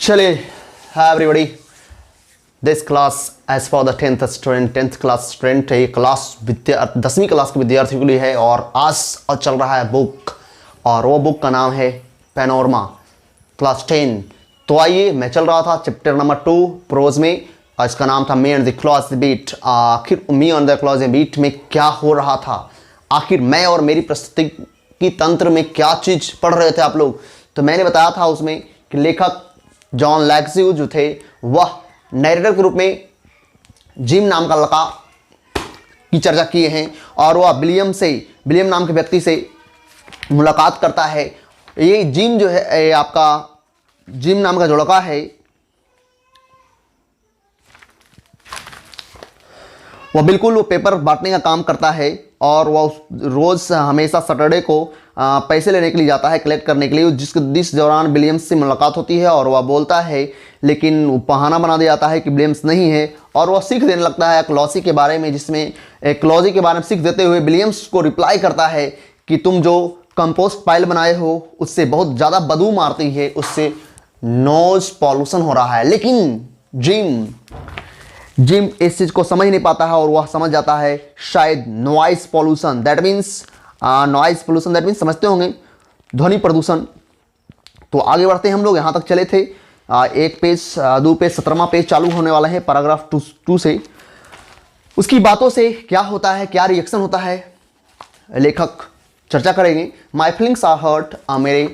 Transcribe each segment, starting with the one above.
चलिए, hi everybody, this class as for the 10th class student है। ये class 10वीं क्लास के विद्यार्थियों के लिए है और आज चल रहा है बुक, और वो बुक का नाम है पैनोरमा क्लास 10। तो आइए, मैं चल रहा था चैप्टर नंबर 2 प्रोज में, और इसका नाम था me on the claws beat. आखिर me on the claws beat में क्या हो रहा था, आखिर मैं और मेरी प्रस्तुति की तंत्र में क्या चीज़ पढ़ रहे थे आप लोग। तो मैंने बताया था उसमें कि लेखक जॉन लैक्स्यू जो थे वह नैरेटर के रूप में जिम नाम का लड़का की चर्चा किए हैं, और वह विलियम नाम के व्यक्ति से मुलाकात करता है। ये जिम जो है, ये आपका जिम नाम का जो लड़का है वह बिल्कुल वो पेपर बांटने का काम करता है, और वह रोज़ हमेशा सैटरडे को पैसे लेने के लिए जाता है, कलेक्ट करने के लिए। जिस दौरान विलियम्स से मुलाकात होती है और वह बोलता है, लेकिन वो बहाना बना दिया जाता है कि विलियम्स नहीं है, और वह सीख देने लगता है एक्लॉजी के बारे में, जिसमें एक्लॉजी के बारे में सीख देते हुए विलियम्स को रिप्लाई करता है कि तुम जो कंपोस्ट पाइल बनाए हो उससे बहुत ज़्यादा बदबू मारती है, उससे नॉइज पॉल्यूशन हो रहा है। लेकिन जिम इस चीज़ को समझ नहीं पाता है, और वह समझ जाता है शायद नॉइज पॉल्यूशन दैट मीन्स समझते होंगे ध्वनि प्रदूषण। तो आगे बढ़ते हैं हम लोग, यहाँ तक चले थे। एक पेज 2 पेज 17वां पेज चालू होने वाला है पैराग्राफ 2 से। उसकी बातों से क्या होता है, क्या रिएक्शन होता है, लेखक चर्चा करेंगे। माई फीलिंग्स आर हर्ट, मेरे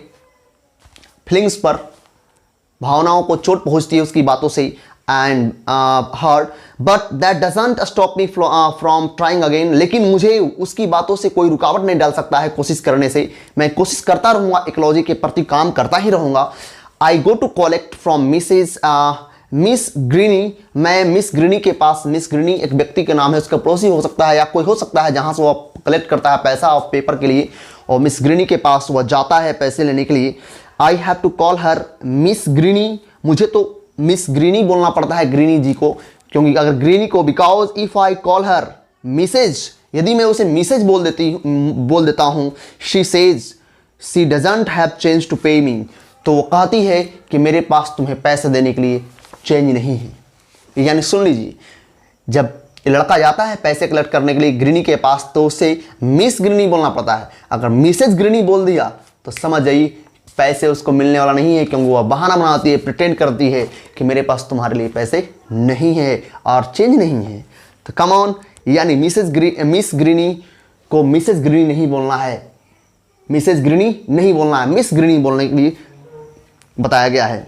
फीलिंग्स पर भावनाओं को चोट पहुँचती है उसकी बातों से, and hurt, but that doesn't stop me from trying again। लेकिन मुझे उसकी बातों से कोई रुकावट नहीं डाल सकता है कोशिश करने से। मैं कोशिश करता रहूँगा, इकोलॉजी के प्रति काम करता ही रहूँगा। I go to collect from Miss Greenie. मैं मिस ग्रीनी के पास, मिस ग्रीनी एक व्यक्ति के नाम है, उसका पड़ोसी हो सकता है या कोई हो सकता है जहाँ से वो कलेक्ट करता है पैसा और पेपर के लिए, और मिस ग्रीनी के पास वह जाता है पैसे लेने के लिए। I have to call her Miss Greenie. मुझे तो मिस ग्रीनी बोलना पड़ता है ग्रीनी जी को, क्योंकि अगर ग्रीनी को, because if I call her Mrs, यदि मैं उसे मिसेज बोल देता हूँ, she says she doesn't have change to pay me, तो वो कहती है कि मेरे पास तुम्हें पैसे देने के लिए चेंज नहीं है। यानी सुन लीजिए, जब लड़का जाता है पैसे कलेक्ट करने के लिए ग्रीनी के पास, तो उसे मिस ग्रीनी बोलना पड़ता है। अगर मिसेज ग्रीनी बोल दिया तो समझ जाइए पैसे उसको मिलने वाला नहीं है, क्योंकि वह बहाना बनाती है, प्रिटेंड करती है कि मेरे पास तुम्हारे लिए पैसे नहीं है और चेंज नहीं है। तो कम ऑन, यानी मिस ग्रीनी को मिसेज ग्रीनी नहीं बोलना है, मिसेज ग्रीनी नहीं बोलना है, मिस ग्रीनी बोलने के लिए बताया गया है।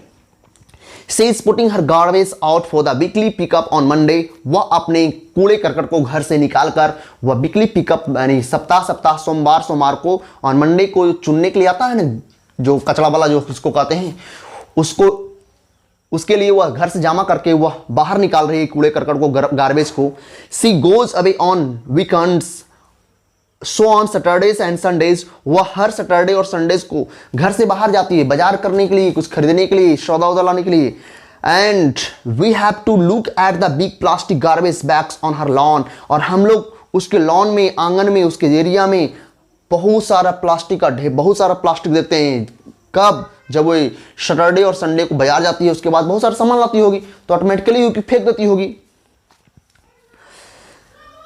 She is putting her garbage out for the weekly pickup on Monday. वह अपने कूड़े करकट को घर से निकालकर वह वीकली पिकअप यानी सप्ताह सोमवार को ऑन मंडे को चुनने के लिए आता है ना, जो कचरा वाला जो उसको कहते हैं, उसके लिए वह घर से जमा करके वह बाहर निकाल रही है कूड़े करकट को, गार्बेज को। She goes away on weekends, so on Saturdays and Sundays. वह हर सैटरडे और संडेज को घर से बाहर जाती है बाजार करने के लिए, कुछ खरीदने के लिए, सौदा उदा लाने के लिए। And we have to look at the big plastic garbage bags on her lawn. और हम लोग उसके लॉन में, आंगन में, उसके एरिया में बहुत सारा प्लास्टिक का ढेर, बहुत सारा प्लास्टिक देखते हैं। कब? जब वो सैटरडे और संडे को बाजार जाती है, उसके बाद बहुत सारा सामान लाती होगी, तो ऑटोमेटिकली फेंक देती होगी।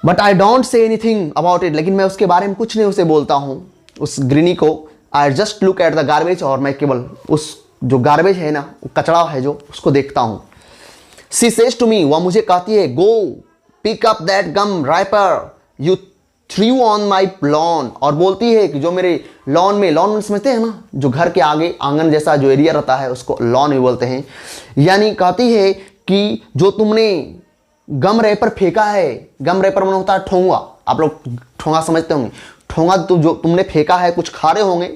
But I don't say anything about it, लेकिन मैं उसके बारे में कुछ नहीं उसे बोलता हूँ, उस ग्रीनी को। I just look at the garbage, और मैं केवल उस जो गार्बेज है ना, कचरा है जो, उसको देखता हूँ। सी सेज टू मी, वह मुझे कहती है, go pick up that gum wrapper you threw on my lawn. और बोलती है कि जो मेरे लॉन में समझते हैं ना, जो घर के आगे आंगन जैसा जो एरिया रहता है उसको लॉन भी बोलते हैं। यानी कहती है कि जो तुमने गम रैपर फेंका है, गम रैपर में होता है ठोंगा, आप लोग ठोंगा समझते होंगे। ठोंगा तो जो तुमने फेंका है, कुछ खा रहे होंगे,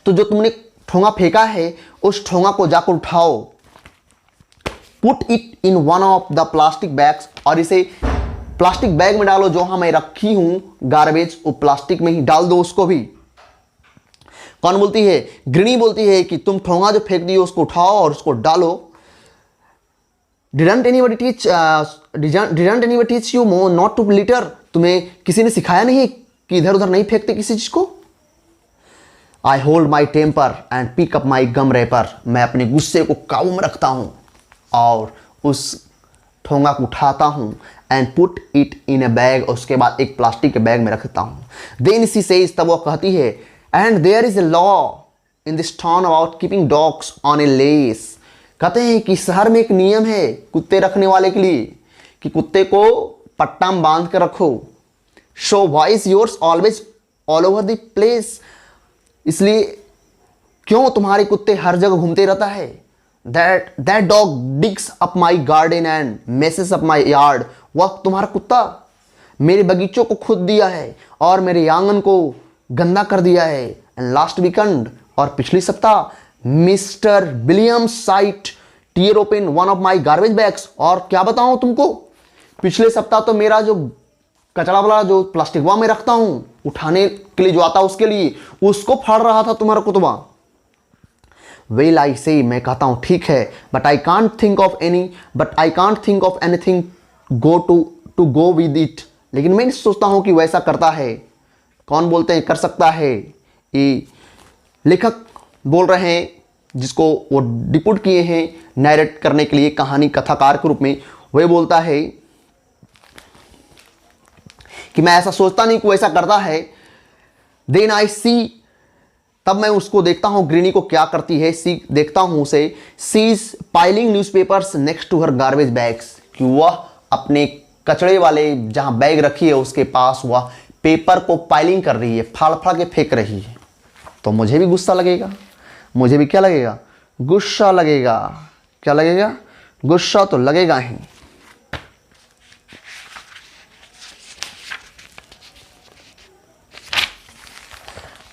तो जो तुमने ठोंगा फेंका है उस ठोंगा को जाकर उठाओ, put it in one of the plastic bags, और इसे प्लास्टिक बैग में डालो, जो मैं रखी हूं गार्बेज वो प्लास्टिक में ही डाल दो उसको भी। कौन बोलती है? ग्रीनी बोलती है कि तुम ठोंगा जो फेंक दियो उसको उठाओ और उसको डालो। Didn't anybody teach you not to litter? तुम्हें किसी ने सिखाया नहीं कि इधर उधर नहीं फेंकते किसी चीज को? I hold my temper and pick up my gum wrapper. मैं अपने गुस्से को काबू में रखता हूँ और उस ठोंगा को उठाता हूँ and put it in A bag, उसके बाद एक प्लास्टिक के बैग में रखता हूँ। देन सी सेज, तब वो कहती है, and there is a law in this town about keeping dogs on a leash. कहते हैं कि शहर में एक नियम है कुत्ते रखने वाले के लिए कि कुत्ते को पट्टा में बांध कर रखो। So why is yours always all over the place, इसलिए क्यों तुम्हारे कुत्ते हर जगह घूमते रहता है। That dog digs up my garden and messes up my yard, वह तुम्हारा कुत्ता मेरे बगीचों को खुद दिया है और मेरे आंगन को गंदा कर दिया है। एंड लास्ट वीकेंड, और पिछली सप्ताह, Mr Williams sight tear open one of my garbage bags. और क्या बताऊं तुमको, पिछले सप्ताह तो मेरा जो कचरा वाला जो प्लास्टिक में रखता हूं उठाने के लिए जो आता उसके लिए, उसको फाड़ रहा था तुम्हारा कुत्ता। वेल आई से, मैं कहता हूं ठीक है, but I can't think of anything to go with it. लेकिन मैं सोचता हूं कि वैसा करता है, कौन बोलते हैं कर सकता है, ये लेखक बोल रहे हैं जिसको वो डिपुट किए हैं नैरेट करने के लिए कहानी कथाकार के रूप में। वह बोलता है कि मैं ऐसा सोचता नहीं कि वो ऐसा करता है। देन आई सी, तब मैं उसको देखता हूं ग्रीनी को क्या करती है। सी देखता हूं उसे, she is piling newspapers next to her garbage bags, कि वह अपने कचड़े वाले जहां बैग रखी है उसके पास वह पेपर को पाइलिंग कर रही है, फाड़ फाड़ के फेंक रही है। तो मुझे भी गुस्सा लगेगा, मुझे भी क्या लगेगा, गुस्सा लगेगा। क्या लगेगा, गुस्सा तो लगेगा ही।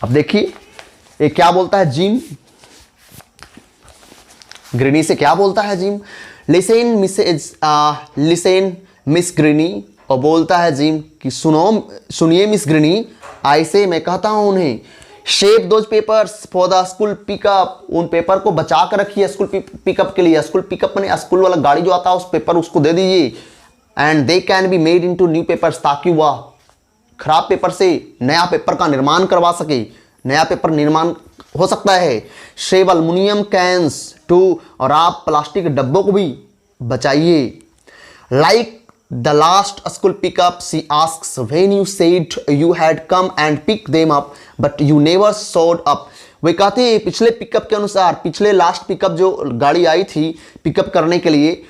अब देखिए ये क्या बोलता है जिम, ग्रीनी से क्या बोलता है जिम, लिसन मिस ग्रीनी, और बोलता है जिम कि सुनिए मिस ग्रीनी, ऐसे मैं कहता हूं उन्हें, shape those papers for the school pickup, उन पेपर को बचा कर रखिए स्कूल पिकअप के लिए। स्कूल पिकअप में स्कूल वाला गाड़ी जो आता है उस पेपर उसको दे दीजिए। And they can be made into new papers, ताकि वह खराब पेपर से नया पेपर का निर्माण करवा सके, नया पेपर निर्माण हो सकता है। शेव अल्युमिनियम कैंस टू, और आप प्लास्टिक डब्बों को भी बचाइए। Like the last school pickup she asks, when you said you had come and pick them up but you never showed up. वे कहते हैं पिछले पिकअप के अनुसार, पिछले लास्ट पिकअप जो गाड़ी आई थी पिकअप करने के लिए,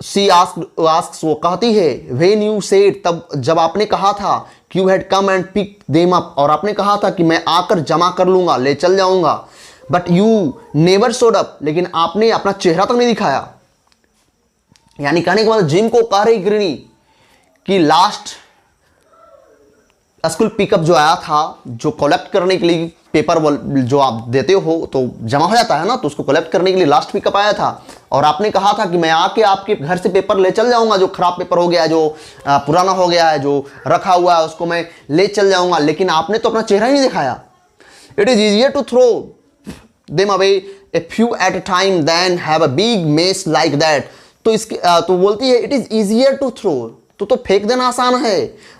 सी आस्क्स, वो कहती है, व्हेन यू सेड, तब जब आपने कहा था, you had come and pick them up, और आपने कहा था कि मैं आकर जमा कर लूंगा, ले चल जाऊंगा, but you never showed up, लेकिन आपने अपना चेहरा तक नहीं दिखाया। यानी कहने के बाद जिम को कह रही ग्रीनी कि लास्ट स्कूल पिकअप जो आया था, जो कलेक्ट करने के लिए पेपर जो आप देते हो तो जमा हो जाता है ना, तो उसको कलेक्ट करने के लिए लास्ट पिकअप आया था, और आपने कहा था कि मैं आके आपके घर से पेपर ले चल जाऊंगा, जो खराब पेपर हो गया है, जो पुराना हो गया है, जो रखा हुआ है, उसको मैं ले चल जाऊंगा, लेकिन आपने तो अपना चेहरा ही नहीं दिखाया। It is easier to throw them away a few at a time than have a big mess like that. तो इसकी तो बोलती है it is easier to throw, तो फेंक देना आसान है,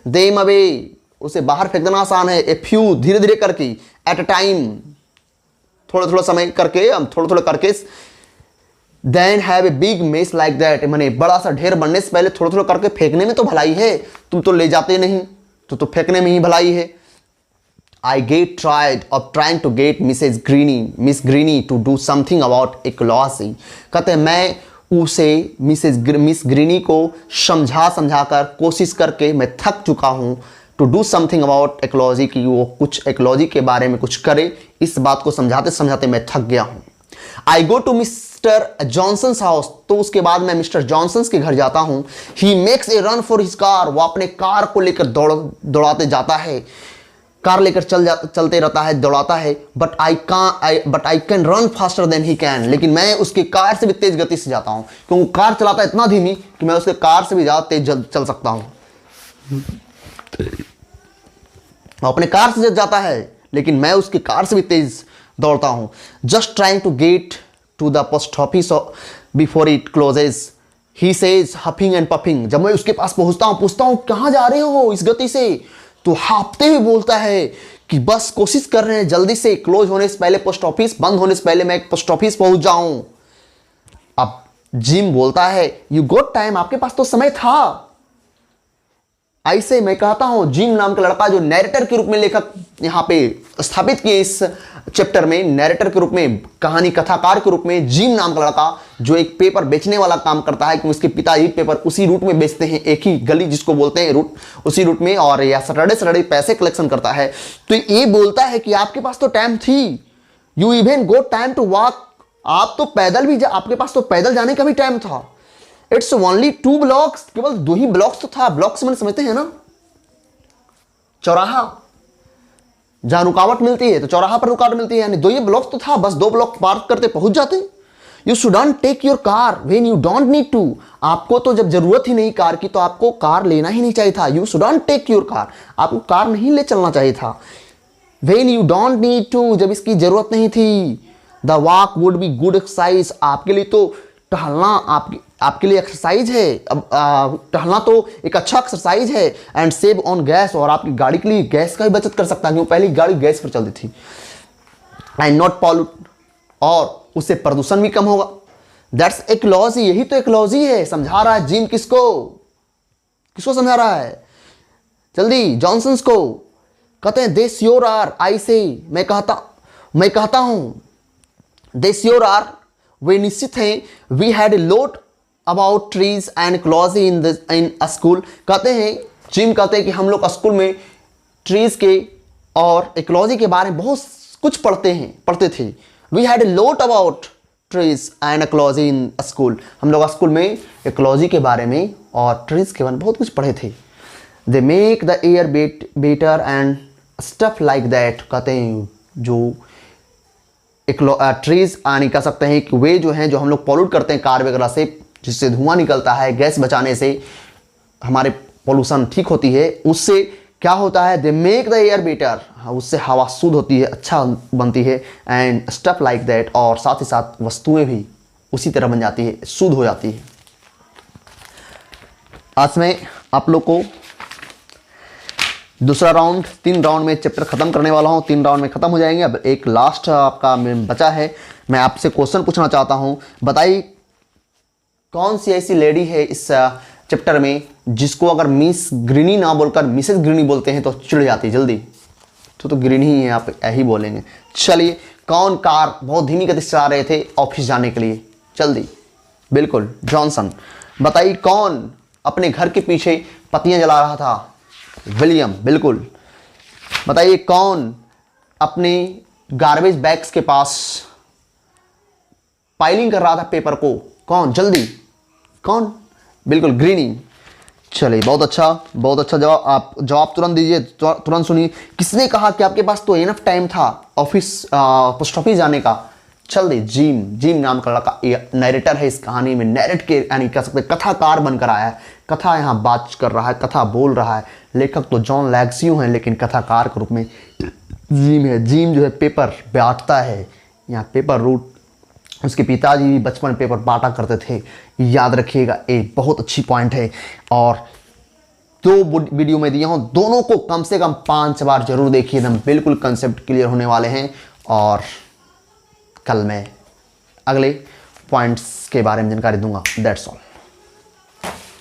देम अवे, उसे बाहर फेंक देना आसान है, ए फ्यू, धीरे धीरे करके, एट अ टाइम, थोड़ा थोड़ा समय करके, थोड़ा थोड़ा करके, than have a big mess like that, माने बड़ा सा ढेर बनने से पहले थोड़ा थोड़ा करके फेंकने में तो भलाई है, तुम तो ले जाते नहीं, तो फेंकने में ही भलाई है। I get tired of trying to get Miss Greeny to do something about ecology। कहते हैं मैं उसे मिस ग्रीनी को समझा कर कोशिश करके मैं थक चुका हूँ, to do something about ecology, कि वो कुछ ecology के बारे में कुछ करे, इस बात को समझाते समझाते मैं थक गया हूँ। I go to Mr Johnson's house, तो उसके बाद मैं मिस्टर जॉनसन्स के घर जाता हूँ। He makes a run for his car, वो अपने कार को लेकर दौड़ाते जाता है, कार लेकर चलते रहता है, दौड़ाता है। But I can run faster than he can, लेकिन मैं उसकी कार से भी तेज गति से जाता हूँ, क्योंकि कार चलाता है इतना धीमी कि मैं उसके कार से भी ज़्यादा तेज चल सकता हूँ। अपने कार से जाता है लेकिन मैं उसकी कार से भी तेज दौड़ता हूँ। Just trying to get to the post office before it closes, he says huffing and puffing. जब मैं उसके पास पहुँचता हूँ, पूछता हूँ कहाँ जा रहे हो इस गति से, तो हाँफते हुए बोलता है कि बस कोशिश कर रहे हैं जल्दी से क्लोज होने से पहले, पोस्ट ऑफिस बंद होने से पहले मैं पोस्ट ऑफिस पहुंच जाऊं। अब जिम बोलता है यू गॉट टाइम, आपके पास तो समय था। ऐसे मैं कहता हूं जिम नाम का लड़का जो नैरेटर के रूप में लेखक यहां पे स्थापित किए इस चैप्टर में, नैरेटर के रूप में, कहानी कथाकार के रूप में जिम नाम का लड़का जो एक पेपर बेचने वाला काम करता है, कि उसके पिताजी पेपर उसी रूट में बेचते हैं, एक ही गली जिसको बोलते हैं रूट, उसी रूट में, और या सैटरडे पैसे कलेक्शन करता है। तो ये बोलता है कि आपके पास तो टाइम थी, you even got time to walk, आप तो पैदल भी आपके पास तो पैदल जाने का भी टाइम था। इट्स ओनली 2 ब्लॉक्स, केवल 2 ही ब्लॉक्स तो था। ब्लॉक्स मैंने समझते हैं ना, चौराहा जहां रुकावट मिलती है तो चौराहा पर रुकावट मिलती है, यानी 2 ही ब्लॉक्स तो था, बस 2 ब्लॉक पार करते पहुंच जाते। You shouldn't take your car when you don't need to, आपको तो जब जरूरत ही नहीं कार की तो आपको कार लेना ही नहीं चाहिए था। You shouldn't take your car, आपको कार नहीं ले चलना चाहिए था। When you don't need to, जब इसकी जरूरत नहीं थी। The walk would be good exercise, आपके लिए तो टहलना आपके लिए एक्सरसाइज है। अब टहलना तो एक अच्छा एक्सरसाइज है। एंड सेव ऑन गैस, और आपकी गाड़ी के लिए गैस का भी बचत कर सकता है, क्योंकि पहले गाड़ी गैस पर चलती थी। एंड नॉट पॉल्यूट, और उससे प्रदूषण भी कम होगा। दैट्स इकोलॉजी, यही तो इकोलॉजी है। समझा रहा है जिम किसको समझा रहा है? जल्दी जॉनसन्स को। कहते हैं दे श्योर आर, आई से, मैं कहता हूं दे श्योर आर, वे निश्चित हैं। We had a lot about trees and ecology in school, कहते हैं जिम कहते हैं कि हम लोग स्कूल में ट्रीज के और इकोलॉजी के बारे में बहुत कुछ पढ़ते थे। We had a lot about trees and ecology in school, हम लोग स्कूल में इकोलॉजी के बारे में और ट्रीज के बारे में बहुत कुछ पढ़े थे। They make the air better and stuff like that, कहते हैं जो ट्रीज यानी कह सकते हैं कि वे जो हैं जो हम लोग पॉल्यूट करते हैं कार वगैरह से, जिससे धुआं निकलता है, गैस बचाने से हमारे पोल्यूशन ठीक होती है, उससे क्या होता है? They make the air better, उससे हवा शुद्ध होती है, अच्छा बनती है। एंड स्टफ लाइक दैट, और साथ ही साथ वस्तुएं भी उसी तरह बन जाती है, शुद्ध हो जाती है। आज मैं आप लोग को दूसरा राउंड, 3 राउंड में चैप्टर खत्म करने वाला हूं, 3 राउंड में खत्म हो जाएंगे। अब एक लास्ट आपका बचा है, मैं आपसे क्वेश्चन पूछना चाहता हूं। बताइए कौन सी ऐसी लेडी है इस चैप्टर में जिसको अगर मिस ग्रीनी ना बोलकर मिसेस ग्रीनी बोलते हैं तो चिढ़ जाती है जल्दी? तो ग्रीनी ही है, आप यही बोलेंगे। चलिए, कौन कार बहुत धीमी गति से चला रहे थे ऑफिस जाने के लिए? जल्दी, बिल्कुल जॉनसन। बताइए कौन अपने घर के पीछे पत्तियां जला रहा था? विलियम, बिल्कुल। बताइए कौन अपने गार्बेज बैग्स के पास पाइलिंग कर रहा था पेपर को? कौन? जल्दी, कौन? बिल्कुल ग्रीनी। चलिए, बहुत अच्छा जवाब। आप जवाब तुरंत दीजिए, तुरंत सुनिए। किसने कहा कि आपके पास तो इनफ टाइम था पोस्ट ऑफिस जाने का? जल्दी, जिम नाम का लड़का नैरेटर है इस कहानी में, नैरेट के यानी कह सकते कथाकार बनकर आया है। कथा यहाँ बात कर रहा है, कथा बोल रहा है। लेखक तो जॉन लैक्सियो हैं, लेकिन कथाकार के रूप में जिम है। जिम जो है पेपर बांटता है, यहाँ पेपर रूट, उसके पिताजी भी बचपन में पेपर बांटा करते थे, याद रखिएगा। एक बहुत अच्छी पॉइंट है। और 2 वीडियो में दिया हूँ, दोनों को कम से कम 5 बार जरूर देखिए, एकदम बिल्कुल कंसेप्ट क्लियर होने वाले हैं। और कल मैं अगले पॉइंट्स के बारे में जानकारी दूंगा। That's all.